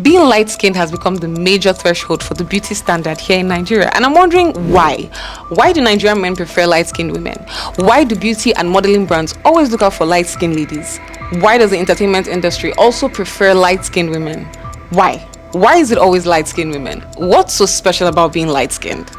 Being light-skinned has become the major threshold for the beauty standard here in Nigeria, and I'm wondering why. Why do Nigerian men prefer light-skinned women? Why do beauty and modeling brands always look out for light-skinned ladies? Why does the entertainment industry also prefer light-skinned women? Why? Why is it always light-skinned women? What's so special about being light-skinned?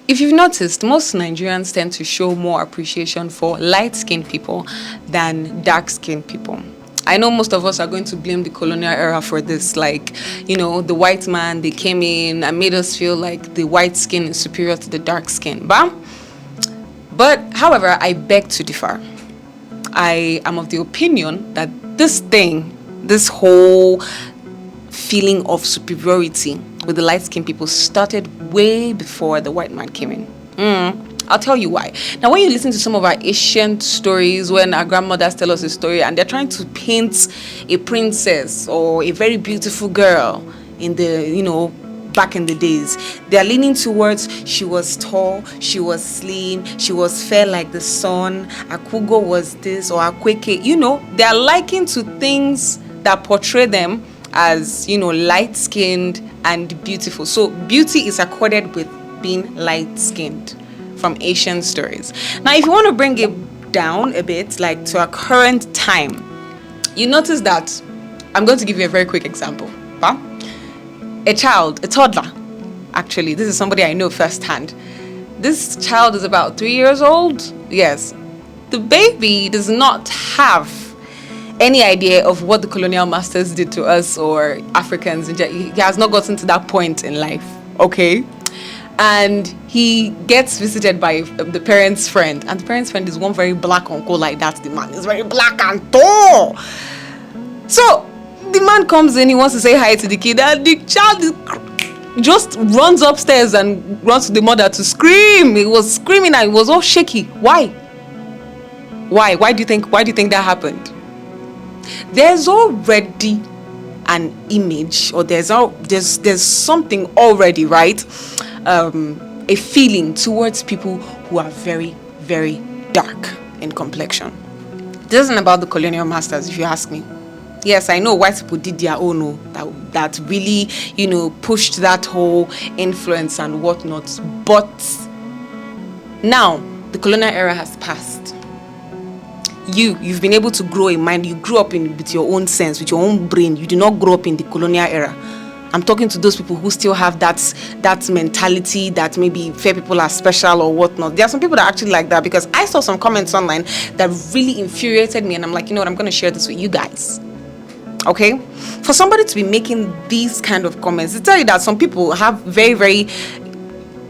If you've noticed, most Nigerians tend to show more appreciation for light-skinned people than dark-skinned people. I know most of us are going to blame the colonial era for this, like, the white man, they came in and made us feel like the white skin is superior to the dark skin. But however, I beg to differ. I am of the opinion that this whole feeling of superiority with the light-skinned people started way before the white man came in. I'll tell you why. Now, when you listen to some of our ancient stories, when our grandmothers tell us a story and they're trying to paint a princess or a very beautiful girl in the, back in the days, they're leaning towards she was tall, she was slim, she was fair like the sun, Akugo was this or Akweke. They're likened to things that portray them as, light-skinned and beautiful. So beauty is accorded with being light-skinned from Asian stories. Now, if you want to bring it down a bit, like to our current time, you notice that I'm going to give you a very quick example. A toddler, actually, this is somebody I know firsthand. This child is about 3 years old. Yes, the baby does not have any idea of what the colonial masters did to us or Africans. He has not gotten to that point in life, okay? And he gets visited by the parents' friend, and the parents' friend is one very black uncle like that. The man is very black and tall. So the man comes in, he wants to say hi to the kid, and the child just runs upstairs and runs to the mother to scream. He was screaming and he was all shaky. Why? Why do you think that happened? There's already an image, or there's something already, right? A feeling towards people who are very, very dark in complexion. This isn't about the colonial masters, if you ask me. Yes, I know white people did their own, that really, pushed that whole influence and whatnot. But now, the colonial era has passed. You've been able to grow a mind. You grew up with your own sense, with your own brain. You did not grow up in the colonial era. I'm talking to those people who still have that mentality that maybe fair people are special or whatnot. There are some people that are actually like that, because I saw some comments online that really infuriated me, and I'm like, I'm going to share this with you guys. Okay? For somebody to be making these kind of comments, to tell you that some people have very, very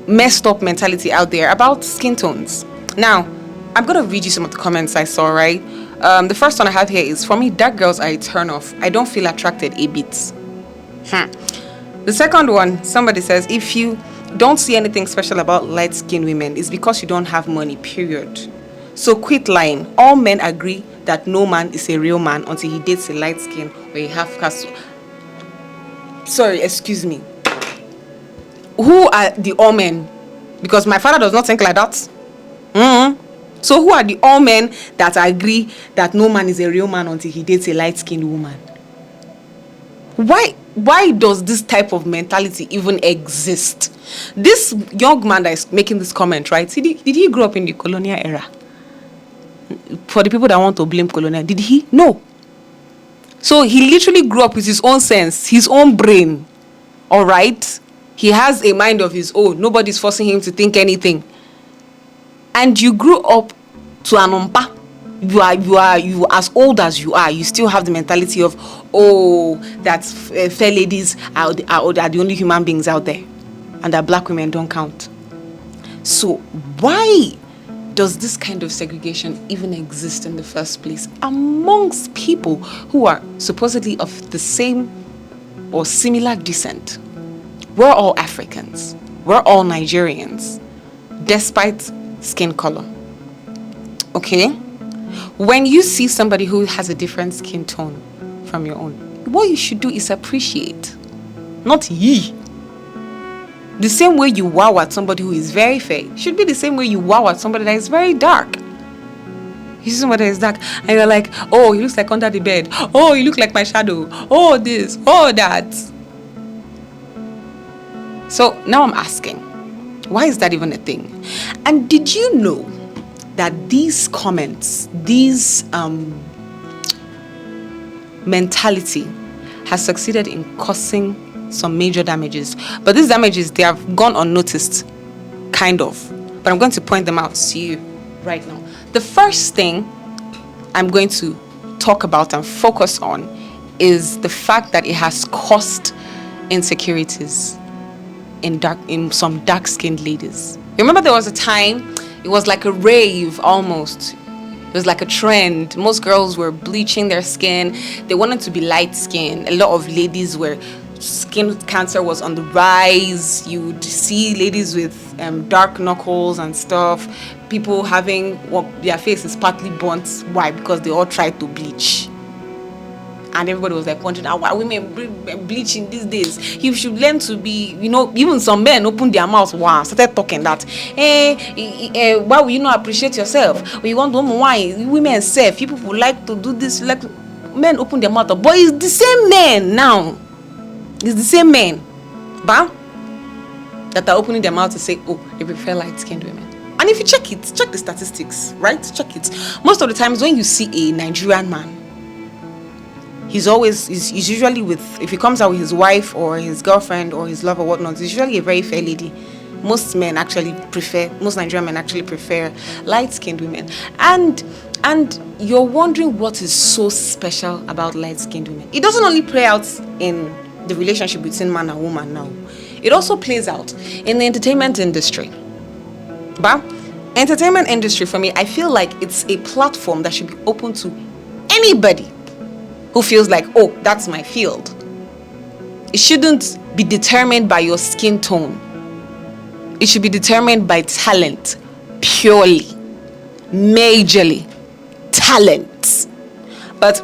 messed up mentality out there about skin tones. Now, I'm going to read you some of the comments I saw, right? The first one I have here is, for me, dark girls are a turn off. I don't feel attracted a bit. The second one, somebody says, if you don't see anything special about light-skinned women, it's because you don't have money, period. So quit lying. All men agree that no man is a real man until he dates a light-skinned or a half-caste. Sorry, excuse me. Who are the all men? Because my father does not think like that. So who are the all men that agree that no man is a real man until he dates a light-skinned woman? Why does this type of mentality even exist? This young man that is making this comment, right? Did he grow up in the colonial era? For the people that want to blame colonial, did he? No. So he literally grew up with his own sense, his own brain. All right? He has a mind of his own. Nobody's forcing him to think anything. And you grew up to an umpa. You as old as you are, you still have the mentality of, that fair ladies are the only human beings out there, and that black women don't count. So why does this kind of segregation even exist in the first place amongst people who are supposedly of the same or similar descent? We're all Africans. We're all Nigerians, despite skin color. Okay? When you see somebody who has a different skin tone from your own, what you should do is appreciate, not ye. The same way you wow at somebody who is very fair should be the same way you wow at somebody that is very dark. You see somebody is dark, and you're like, oh, he looks like under the bed. Oh, you look like my shadow. Oh, this. Oh, that. So now I'm asking, why is that even a thing? And did you know that these comments, these mentality has succeeded in causing some major damages? But these damages, they have gone unnoticed, kind of. But I'm going to point them out to you right now. The first thing I'm going to talk about and focus on is the fact that it has caused insecurities in some dark-skinned ladies. You remember there was a time, it was like a rave almost. It was like a trend. Most girls were bleaching their skin. They wanted to be light-skinned. A lot of ladies were, skin cancer was on the rise. You would see ladies with dark knuckles and stuff. People having their face is partly burnt. Why? Because they all tried to bleach. And everybody was like wondering, why women bleaching these days? You should learn to be, even some men opened their mouths, started talking that, why will you not appreciate yourself? When you want women, why? Women self, people who like to do this, like men open their mouth, but it's the same men now. It's the same men, but that are opening their mouth to say, oh, they prefer light-skinned women. And if you check the statistics, right? Check it. Most of the times when you see a Nigerian man, he's usually with, if he comes out with his wife or his girlfriend or his love or whatnot, it's usually a very fair lady. Most Nigerian men actually prefer light-skinned women. And you're wondering what is so special about light-skinned women. It doesn't only play out in the relationship between man and woman now. It also plays out in the entertainment industry. But entertainment industry, for me, I feel like it's a platform that should be open to anybody who feels like, oh, that's my field. It shouldn't be determined by your skin tone. It should be determined by talent, purely, majorly, talent. But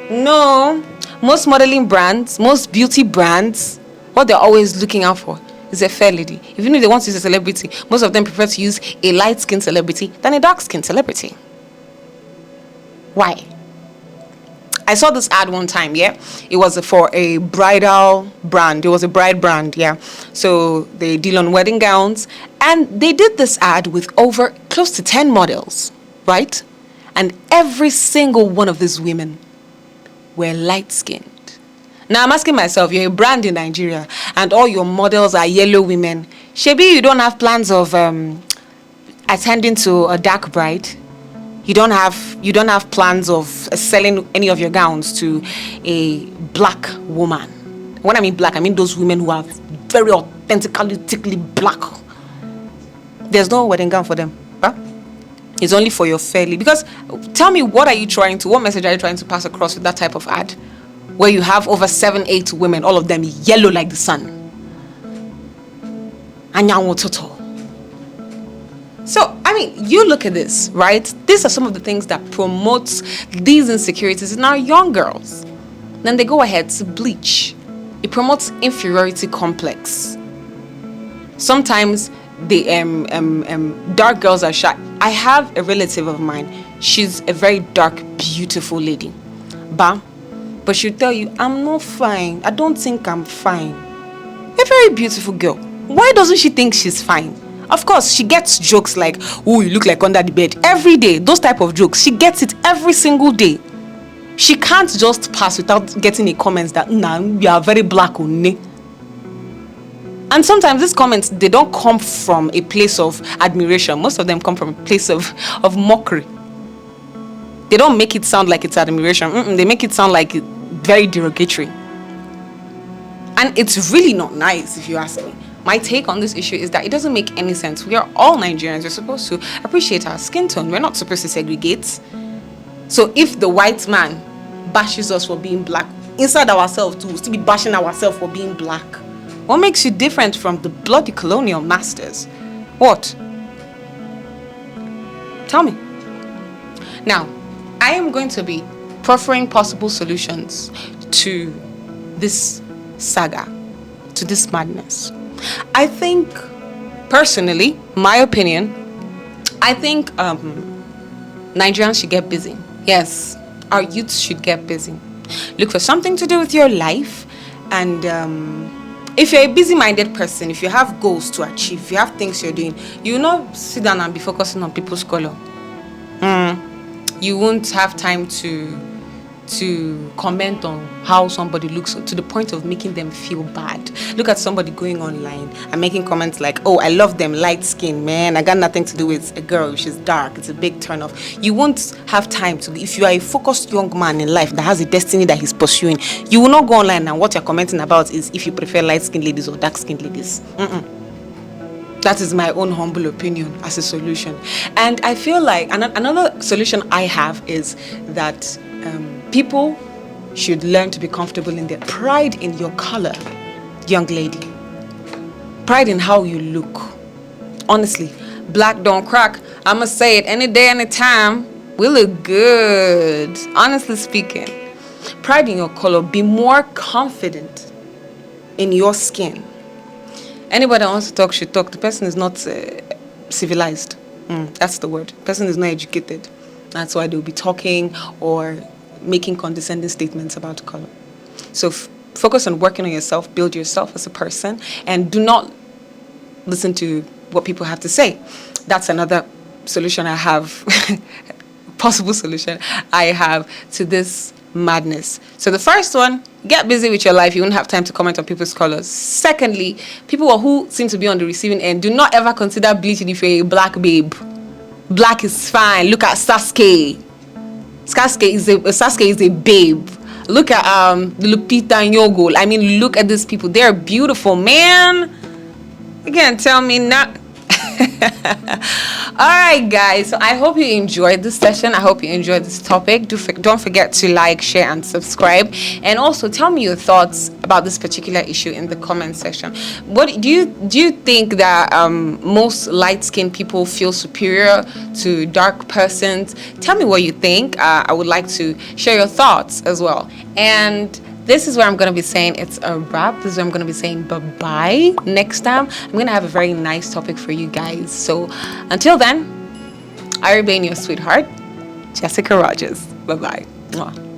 no, most modeling brands, most beauty brands, what they're always looking out for is a fair lady. Even if they want to use a celebrity, most of them prefer to use a light-skinned celebrity than a dark-skinned celebrity. Why? I saw this ad one time, yeah. It was for a bridal brand. It was a bride brand, yeah. So they deal on wedding gowns. And they did this ad with over close to 10 models, right? And every single one of these women were light-skinned. Now I'm asking myself, you're a brand in Nigeria and all your models are yellow women. Shebi, you don't have plans of attending to a dark bride? You don't have plans of selling any of your gowns to a black woman. When I mean black, I mean those women who are very authentically black. There's no wedding gown for them. Huh? It's only for your fairly. Because tell me, what message are you trying to pass across with that type of ad? Where you have over 7-8 women, all of them yellow like the sun. So, you look at this, right? These are some of the things that promotes these insecurities in our young girls. Then they go ahead to bleach. It promotes inferiority complex. Sometimes the dark girls are shy. I have a relative of mine. She's a very dark, beautiful lady. But she'll tell you, I'm not fine. I don't think I'm fine. A very beautiful girl. Why doesn't she think she's fine? Of course, she gets jokes like, oh, you look like under the bed. Every day, those type of jokes. She gets it every single day. She can't just pass without getting a comment that, nah, you are very black. And sometimes these comments, they don't come from a place of admiration. Most of them come from a place of mockery. They don't make it sound like it's admiration. They make it sound like very derogatory. And it's really not nice, if you ask me. My take on this issue is that it doesn't make any sense. We are all Nigerians. We're supposed to appreciate our skin tone. We're not supposed to segregate. So if the white man bashes us for being black, inside ourselves too, we'll still be bashing ourselves for being black. What makes you different from the bloody colonial masters? What? Tell me. Now, I am going to be proffering possible solutions to this saga, to this madness. I think, personally, my opinion, I think Nigerians should get busy. Yes, our youths should get busy. Look for something to do with your life. And if you're a busy-minded person, if you have goals to achieve, if you have things you're doing, you will not sit down and be focusing on people's color. You won't have time to comment on how somebody looks to the point of making them feel bad. Look at somebody going online and making comments like, oh, I love them light skin, man. I got nothing to do with a girl. She's dark. It's a big turn off. You won't have time to. If you are a focused young man in life that has a destiny that he's pursuing, you will not go online and what you're commenting about is if you prefer light skinned ladies or dark skinned ladies. That is my own humble opinion as a solution. And I feel like another solution I have is that people should learn to be comfortable in their pride in your color, young lady. Pride in how you look. Honestly, black don't crack. I'ma say it any day, any time. We look good. Honestly speaking. Pride in your color. Be more confident in your skin. Anybody that wants to talk should talk. The person is not civilized. That's the word. The person is not educated. That's why they'll be talking or making condescending statements about color. So focus on working on yourself, build yourself as a person, and do not listen to what people have to say. That's another solution I have, possible solution I have to this madness. So the first one, get busy with your life. You won't have time to comment on people's colors. Secondly, people who seem to be on the receiving end, do not ever consider bleaching if you're a black babe. Black is fine. Look at Sasuke. Sasuke is a babe. Look at Lupita Nyong'o. I mean, look at these people. They're beautiful, man. You can't tell me not. Alright guys, so I hope you enjoyed this session. I hope you enjoyed this topic. Don't forget to like, share and subscribe, and also tell me your thoughts about this particular issue in the comment section. What do you think that most light-skinned people feel superior to dark persons? Tell me what you think. I would like to share your thoughts as well. And this is where I'm going to be saying it's a wrap. This is where I'm going to be saying bye-bye. Next time, I'm going to have a very nice topic for you guys. So until then, I remain your sweetheart, Jessica Rogers. Bye-bye. Mwah.